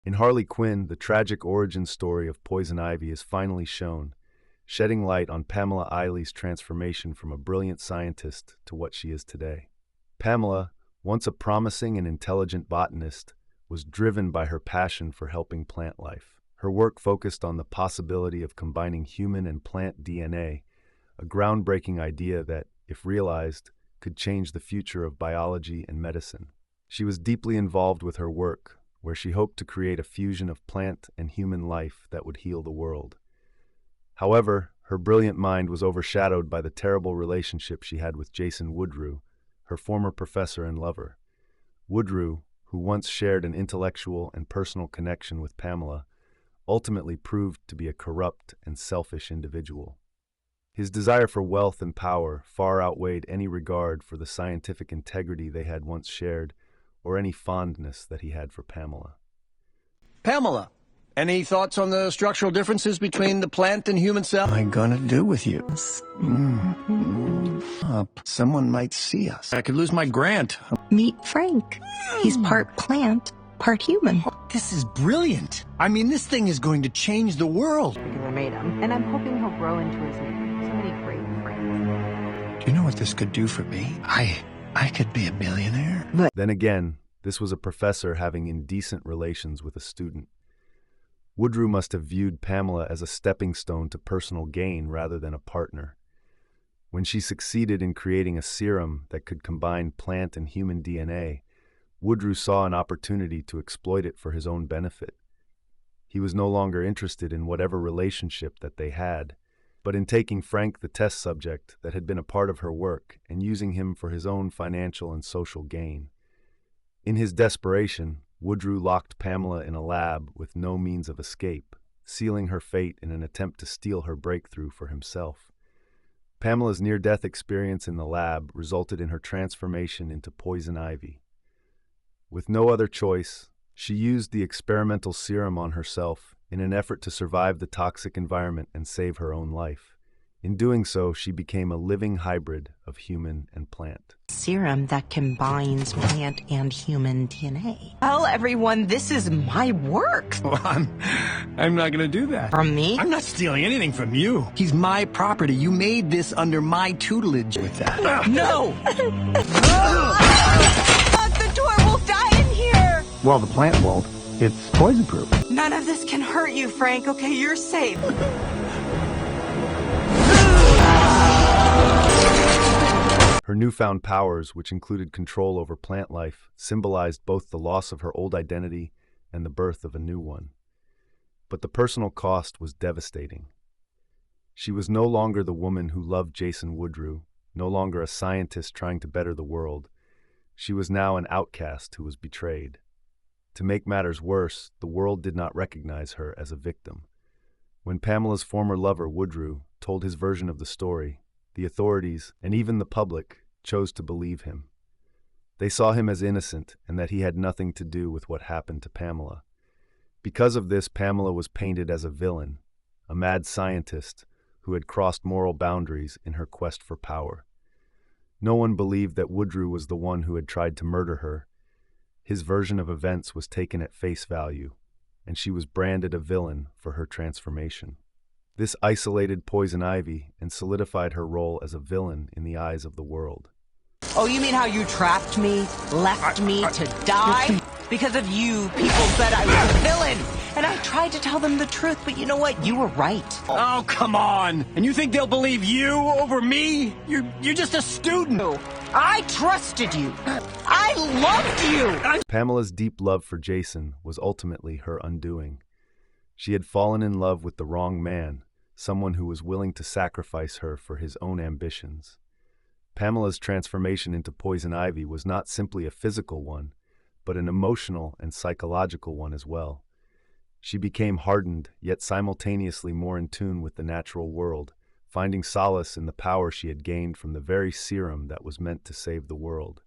In Harley Quinn, the tragic origin story of Poison Ivy is finally shown, shedding light on Pamela Eiley's transformation from a brilliant scientist to what she is today. Pamela, once a promising and intelligent botanist, was driven by her passion for helping plant life. Her work focused on the possibility of combining human and plant DNA, a groundbreaking idea that, if realized, could change the future of biology and medicine. She was deeply involved with her work, where she hoped to create a fusion of plant and human life that would heal the world. However, her brilliant mind was overshadowed by the terrible relationship she had with Jason Woodrue, her former professor and lover. Woodrue, who once shared an intellectual and personal connection with Pamela, ultimately proved to be a corrupt and selfish individual. His desire for wealth and power far outweighed any regard for the scientific integrity they had once shared or any fondness that he had for Pamela. Pamela, any thoughts on the structural differences between the plant and human cell? What am I gonna do with you? Someone might see us. I could lose my grant. Meet Frank. He's part plant, part human. This is brilliant. I mean, this thing is going to change the world. Because I made him. And I'm hoping he'll grow into his name. So many great friends. Do you know what this could do for me? I could be a billionaire. Then again, this was a professor having indecent relations with a student. Woodrue must have viewed Pamela as a stepping stone to personal gain rather than a partner. When she succeeded in creating a serum that could combine plant and human DNA, Woodrue saw an opportunity to exploit it for his own benefit. He was no longer interested in whatever relationship that they had, but in taking Frank, the test subject that had been a part of her work, and using him for his own financial and social gain. In his desperation, Woodrue locked Pamela in a lab with no means of escape, sealing her fate in an attempt to steal her breakthrough for himself. Pamela's near-death experience in the lab resulted in her transformation into Poison Ivy. With no other choice, she used the experimental serum on herself in an effort to survive the toxic environment and save her own life. In doing so, she became a living hybrid of human and plant. Serum that combines plant and human DNA. Tell everyone this is my work. Well, I'm not going to do that. From me? I'm not stealing anything from you. He's my property. You made this under my tutelage with that. No! The door will die in here! Well, the plant won't. It's poison-proof. None of this can hurt you, Frank, okay? You're safe. Her newfound powers, which included control over plant life, symbolized both the loss of her old identity and the birth of a new one. But the personal cost was devastating. She was no longer the woman who loved Jason Woodrue, no longer a scientist trying to better the world. She was now an outcast who was betrayed. To make matters worse, the world did not recognize her as a victim. When Pamela's former lover, Woodrue, told his version of the story, the authorities, and even the public, chose to believe him. They saw him as innocent and that he had nothing to do with what happened to Pamela. Because of this, Pamela was painted as a villain, a mad scientist who had crossed moral boundaries in her quest for power. No one believed that Woodrue was the one who had tried to murder her. His version of events was taken at face value, and she was branded a villain for her transformation. This isolated Poison Ivy and solidified her role as a villain in the eyes of the world. Oh, you mean how you trapped me, left me to die? Because of you, people said I was a villain. And I tried to tell them the truth, but you know what? You were right. Oh, come on. And you think they'll believe you over me? You're just a student. I trusted you. I loved you. Pamela's deep love for Jason was ultimately her undoing. She had fallen in love with the wrong man, someone who was willing to sacrifice her for his own ambitions. Pamela's transformation into Poison Ivy was not simply a physical one, but an emotional and psychological one as well. She became hardened, yet simultaneously more in tune with the natural world, finding solace in the power she had gained from the very serum that was meant to save the world.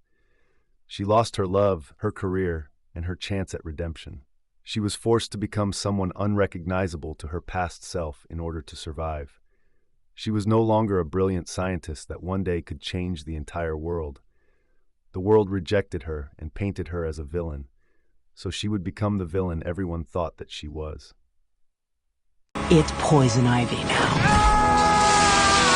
She lost her love, her career, and her chance at redemption. She was forced to become someone unrecognizable to her past self in order to survive. She was no longer a brilliant scientist that one day could change the entire world. The world rejected her and painted her as a villain, so she would become the villain everyone thought that she was. It's poison ivy now.